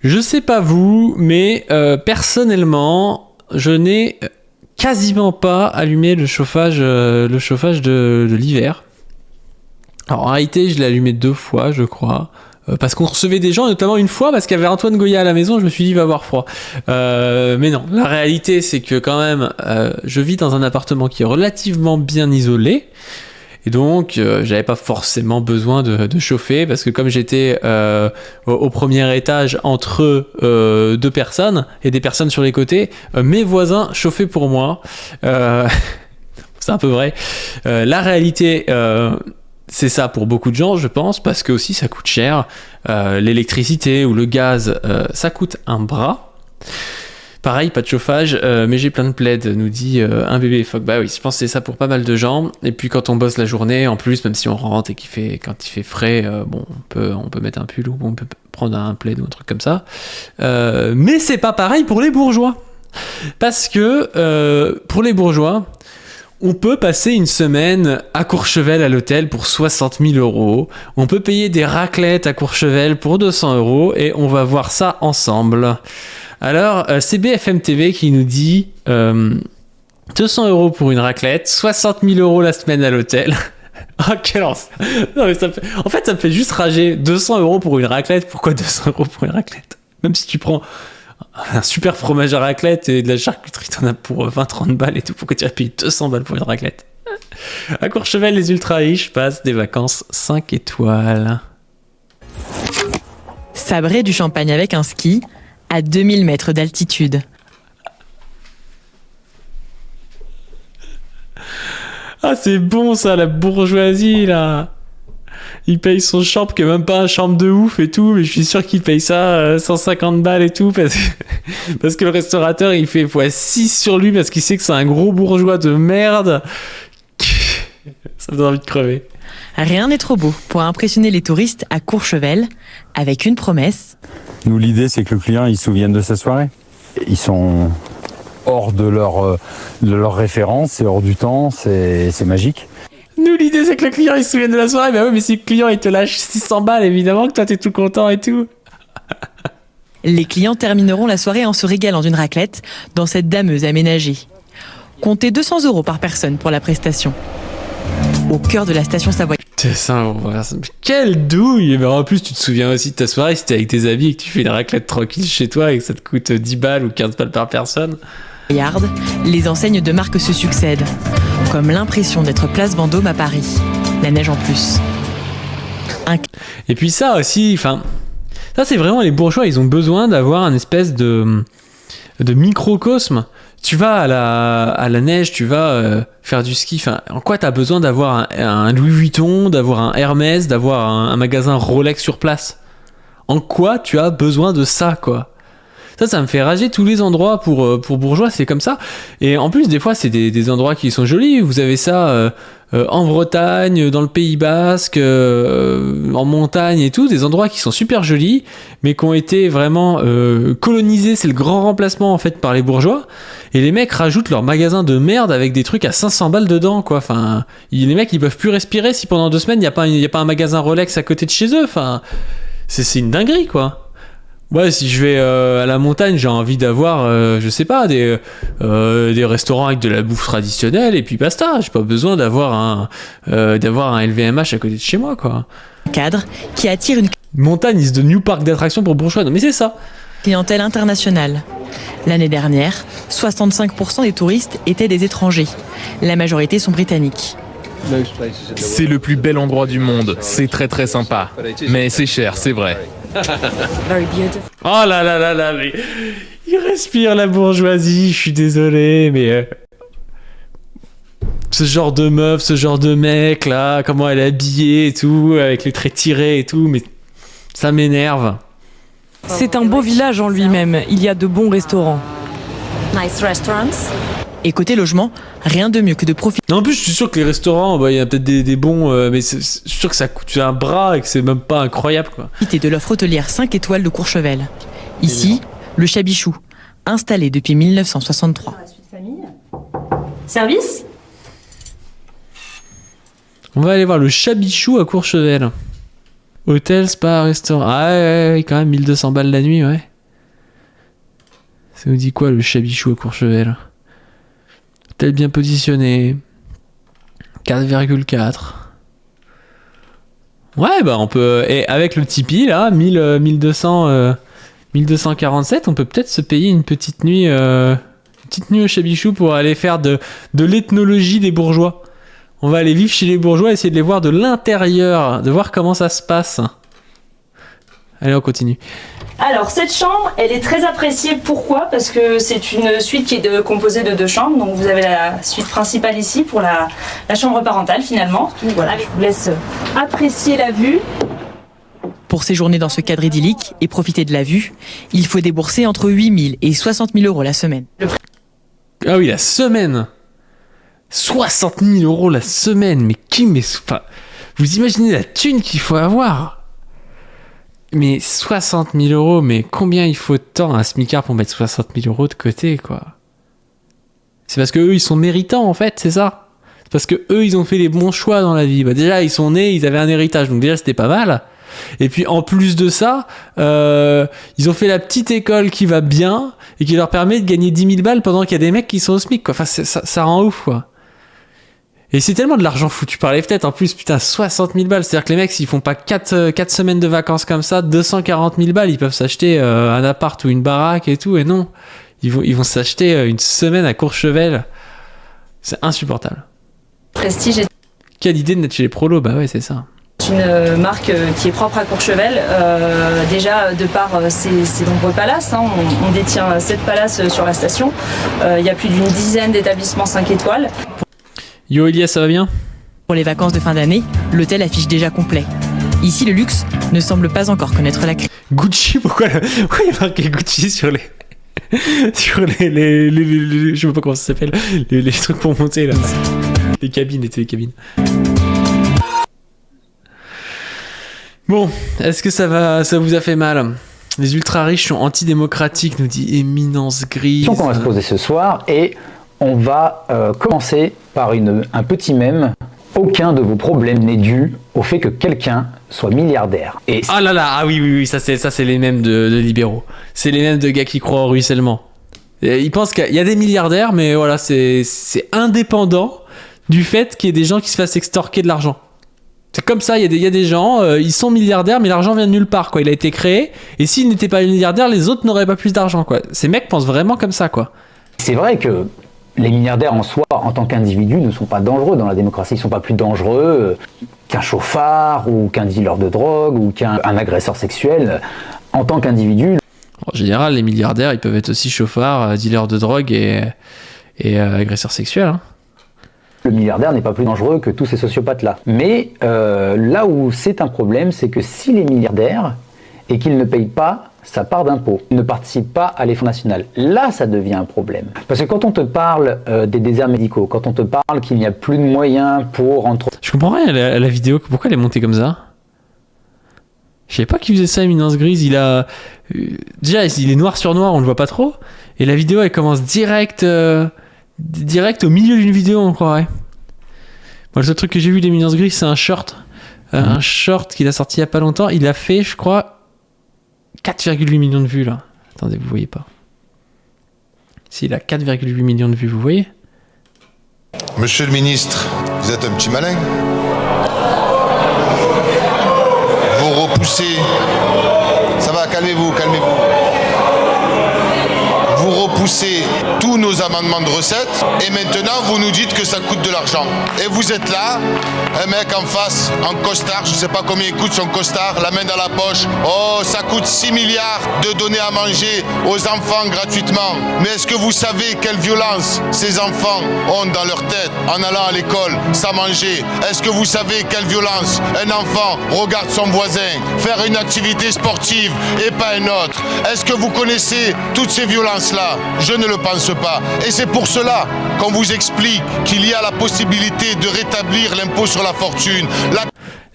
Je sais pas vous, mais personnellement, je n'ai quasiment pas allumé le chauffage de l'hiver. Alors en réalité, je l'ai allumé 2 fois, je crois. Parce qu'on recevait des gens, notamment une fois, parce qu'il y avait Antoine Goya à la maison, je me suis dit, il va avoir froid. Mais non, la réalité, c'est que quand même, je vis dans un appartement qui est relativement bien isolé. Et donc, j'avais pas forcément besoin de chauffer, parce que comme j'étais au premier étage entre 2 personnes, et des personnes sur les côtés, mes voisins chauffaient pour moi. C'est un peu vrai. La réalité... c'est ça pour beaucoup de gens, je pense, parce que aussi ça coûte cher. L'électricité ou le gaz, ça coûte un bras. Pareil, pas de chauffage, mais j'ai plein de plaids, nous dit un bébé phoque. Bah oui, je pense que c'est ça pour pas mal de gens. Et puis quand on bosse la journée, en plus, même si on rentre et quand il fait frais, bon, on peut mettre un pull ou on peut prendre un plaid ou un truc comme ça. Mais c'est pas pareil pour les bourgeois. Parce que pour les bourgeois, on peut passer une semaine à Courchevel à l'hôtel pour 60 000 €. On peut payer des raclettes à Courchevel pour 200 € et on va voir ça ensemble. Alors, c'est BFM TV qui nous dit 200 € pour une raclette, 60 000 € la semaine à l'hôtel. Ah, quel non, mais ça me fait juste rager. 200 € pour une raclette, pourquoi 200 € pour une raclette? Même si tu prends un super fromage à raclette et de la charcuterie, t'en as pour 20-30 balles et tout. Pourquoi tu vas payer 200 balles pour une raclette? À Courchevel, les ultra riches passent des vacances 5 étoiles. Sabrer du champagne avec un ski à 2000 mètres d'altitude. Ah, c'est bon ça, la bourgeoisie là. Il paye son champ qui est même pas un champ de ouf et tout, mais je suis sûr qu'il paye ça 150 balles et tout parce que le restaurateur il fait x6 sur lui parce qu'il sait que c'est un gros bourgeois de merde. Ça me donne envie de crever. Rien n'est trop beau pour impressionner les touristes à Courchevel avec une promesse. Nous, l'idée, c'est que le client il se souvienne de sa soirée. Ils sont hors de leur référence, c'est hors du temps, c'est magique. Nous, l'idée, c'est que le client, il se souvienne de la soirée. Bah oui, mais si le client, il te lâche 600 balles, évidemment que toi, t'es tout content et tout. Les clients termineront la soirée en se régalant d'une raclette dans cette dameuse aménagée. Comptez 200 € par personne pour la prestation. Au cœur de la station savoyarde. C'est ça, quelle douille! Mais en plus, tu te souviens aussi de ta soirée, si t'es avec tes amis et que tu fais une raclette tranquille chez toi et que ça te coûte 10 balles ou 15 balles par personne. Les enseignes de marque se succèdent, comme l'impression d'être place Vendôme à Paris. La neige en plus. Et puis ça aussi, enfin, ça c'est vraiment les bourgeois, ils ont besoin d'avoir un espèce de microcosme. Tu vas à la neige, tu vas faire du ski. Enfin, en quoi t'as besoin d'avoir un Louis Vuitton, d'avoir un Hermès, d'avoir un magasin Rolex sur place? En quoi tu as besoin de ça, quoi? Ça me fait rager. Tous les endroits pour bourgeois, c'est comme ça. Et en plus, des fois, c'est des endroits qui sont jolis. Vous avez ça en Bretagne, dans le Pays Basque, en montagne et tout. Des endroits qui sont super jolis, mais qui ont été vraiment colonisés. C'est le grand remplacement, en fait, par les bourgeois. Et les mecs rajoutent leur magasin de merde avec des trucs à 500 balles dedans, quoi. Enfin, les mecs, ils peuvent plus respirer si pendant 2 semaines, il n'y a pas un magasin Rolex à côté de chez eux. Enfin, c'est une dinguerie, quoi. Ouais, si je vais à la montagne, j'ai envie d'avoir, je sais pas, des restaurants avec de la bouffe traditionnelle et puis basta. J'ai pas besoin d'avoir un LVMH à côté de chez moi, quoi. Cadre qui attire une Montagne is the new park d'attractions pour bourgeois. Non, mais c'est ça. Clientèle internationale. L'année dernière, 65% des touristes étaient des étrangers. La majorité sont britanniques. C'est le plus bel endroit du monde. C'est très très sympa. Mais c'est cher, c'est vrai. Oh là là là là, mais il respire la bourgeoisie, je suis désolé, mais ce genre de meuf, ce genre de mec là, comment elle est habillée et tout, avec les traits tirés et tout, mais ça m'énerve. C'est un beau village en lui-même, il y a de bons restaurants. Nice restaurants. Et côté logement, rien de mieux que de profiter. En plus, je suis sûr que les restaurants, il y a peut-être des bons, mais je suis sûr que ça coûte un bras et que c'est même pas incroyable, quoi. De l'offre hôtelière 5 étoiles de Courchevel. Ici, le Chabichou, installé depuis 1963. Service? On va aller voir le Chabichou à Courchevel. Hôtel, spa, restaurant. Ah ouais, quand même 1200 balles la nuit, ouais. Ça nous dit quoi le Chabichou à Courchevel? Hôtel bien positionné. 4,4. Ouais, bah on peut... Et avec le Tipeee, là, 1247, on peut peut-être se payer une petite nuit au Chabichou pour aller faire de l'ethnologie des bourgeois. On va aller vivre chez les bourgeois, essayer de les voir de l'intérieur, de voir comment ça se passe. Allez, on continue. Alors, cette chambre, elle est très appréciée. Pourquoi? Parce que c'est une suite qui est composée de 2 chambres. Donc, vous avez la suite principale ici pour la chambre parentale, finalement. Donc, voilà, je vous laisse apprécier la vue. Pour séjourner dans ce cadre idyllique et profiter de la vue, il faut débourser entre 8 000 et 60 000 euros la semaine. Ah oui, la semaine 60 000 euros la semaine. Mais enfin, vous imaginez la thune qu'il faut avoir? Mais 60 000 euros, mais combien il faut de temps à un smicard pour mettre 60 000 euros de côté, quoi? C'est parce que eux, ils sont méritants, en fait, c'est ça? C'est parce que eux, ils ont fait les bons choix dans la vie. Bah, déjà, ils sont nés, ils avaient un héritage, donc déjà, c'était pas mal. Et puis, en plus de ça, ils ont fait la petite école qui va bien et qui leur permet de gagner 10 000 balles pendant qu'il y a des mecs qui sont au SMIC, quoi. Enfin, ça rend ouf, quoi. Et c'est tellement de l'argent foutu par les fenêtres. En plus, putain, 60 000 balles. C'est-à-dire que les mecs, s'ils font pas 4 semaines de vacances comme ça, 240 000 balles, ils peuvent s'acheter un appart ou une baraque et tout. Et non, ils vont s'acheter une semaine à Courchevel. C'est insupportable. Prestige est Quelle idée de mettre chez les prolos. Bah ouais, c'est ça. une marque qui est propre à Courchevel. Déjà, de par ses nombreux palaces, hein, on détient 7 palaces sur la station. Il y a plus d'une dizaine d'établissements 5 étoiles. Yo Elias, ça va bien? Pour les vacances de fin d'année, l'hôtel affiche déjà complet. Ici, le luxe ne semble pas encore connaître la crise. Gucci, pourquoi il y a marqué Gucci sur les... sur les je sais pas comment ça s'appelle, les trucs pour monter là. Les cabines, les télécabines. Bon, est-ce que ça vous a fait mal? Les ultra riches sont antidémocratiques, nous dit Éminence Grise. La question qu'on va se poser ce soir et on va commencer par un petit mème. Aucun de vos problèmes n'est dû au fait que quelqu'un soit milliardaire. Et ah là là, ah oui, ça c'est les mèmes de libéraux. C'est les mèmes de gars qui croient au ruissellement. Et ils pensent qu'il y a des milliardaires, mais voilà, c'est indépendant du fait qu'il y ait des gens qui se fassent extorquer de l'argent. C'est comme ça, il y a des gens, ils sont milliardaires, mais l'argent vient de nulle part, quoi. Il a été créé, et s'ils n'étaient pas milliardaires, les autres n'auraient pas plus d'argent, quoi. Ces mecs pensent vraiment comme ça, quoi. c'est vrai que les milliardaires en soi, en tant qu'individus, ne sont pas dangereux dans la démocratie. Ils ne sont pas plus dangereux qu'un chauffard ou qu'un dealer de drogue ou qu'un agresseur sexuel. En tant qu'individu... En général, les milliardaires, ils peuvent être aussi chauffards, dealers de drogue et agresseurs sexuels. Hein. Le milliardaire n'est pas plus dangereux que tous ces sociopathes-là. Mais là où c'est un problème, c'est que s'il est milliardaire et qu'il ne paye pas sa part d'impôt, il ne participe pas à l'effort national, là ça devient un problème. Parce que quand on te parle des déserts médicaux, quand on te parle qu'il n'y a plus de moyens pour... Je comprends rien à la vidéo, pourquoi elle est montée comme ça? Je savais pas qu'il faisait ça, Éminence Grise. Il a... déjà, il est noir sur noir, on le voit pas trop. Et la vidéo, elle commence direct au milieu d'une vidéo, on croirait. Moi, le seul truc que j'ai vu d'Éminence Grise, c'est un short. Un short qu'il a sorti il y a pas longtemps. Il a fait, je crois, 4,8 millions de vues, là. Attendez, vous voyez pas. S'il a 4,8 millions de vues, vous voyez? Monsieur le ministre, vous êtes un petit malin. Vous repoussez. Ça va, calmez-vous, calmez-vous. Vous repoussez tous nos amendements de recettes et maintenant vous nous dites que ça coûte de l'argent. Et vous êtes là, un mec en face, en costard, je sais pas combien il coûte son costard, la main dans la poche. Oh, ça coûte 6 milliards de donner à manger aux enfants gratuitement. Mais est-ce que vous savez quelle violence ces enfants ont dans leur tête en allant à l'école sans manger? Est-ce que vous savez quelle violence un enfant regarde son voisin faire une activité sportive et pas un autre? Est-ce que vous connaissez toutes ces violences-là? Je ne le pense pas. Et c'est pour cela qu'on vous explique qu'il y a la possibilité de rétablir l'impôt sur la fortune.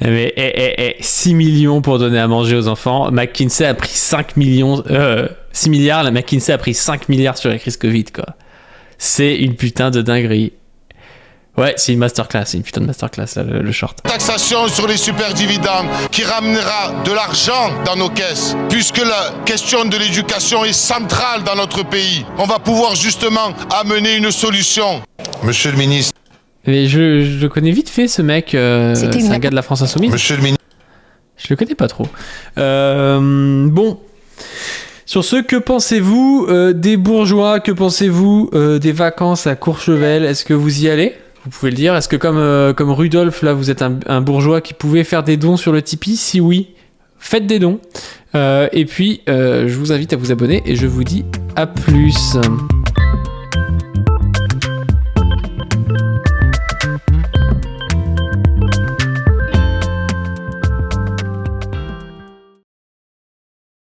Mais 6 millions pour donner à manger aux enfants. McKinsey a pris 5 millions... 6 milliards, la McKinsey a pris 5 milliards sur la crise Covid, quoi. C'est une putain de dinguerie. Ouais, c'est une masterclass, c'est une putain de masterclass, là, le short. Taxation sur les super dividendes qui ramènera de l'argent dans nos caisses, puisque la question de l'éducation est centrale dans notre pays. On va pouvoir justement amener une solution. Monsieur le ministre. Mais je le connais vite fait, ce mec. C'est un gars de la France Insoumise. Monsieur le ministre. Je le connais pas trop. Bon. Sur ce, que pensez-vous des bourgeois? Que pensez-vous des vacances à Courchevel? Est-ce que vous y allez? Vous pouvez le dire. Est-ce que comme Rudolf, là, vous êtes un bourgeois qui pouvait faire des dons sur le Tipeee? Si oui, faites des dons. Et puis, je vous invite à vous abonner et je vous dis à plus.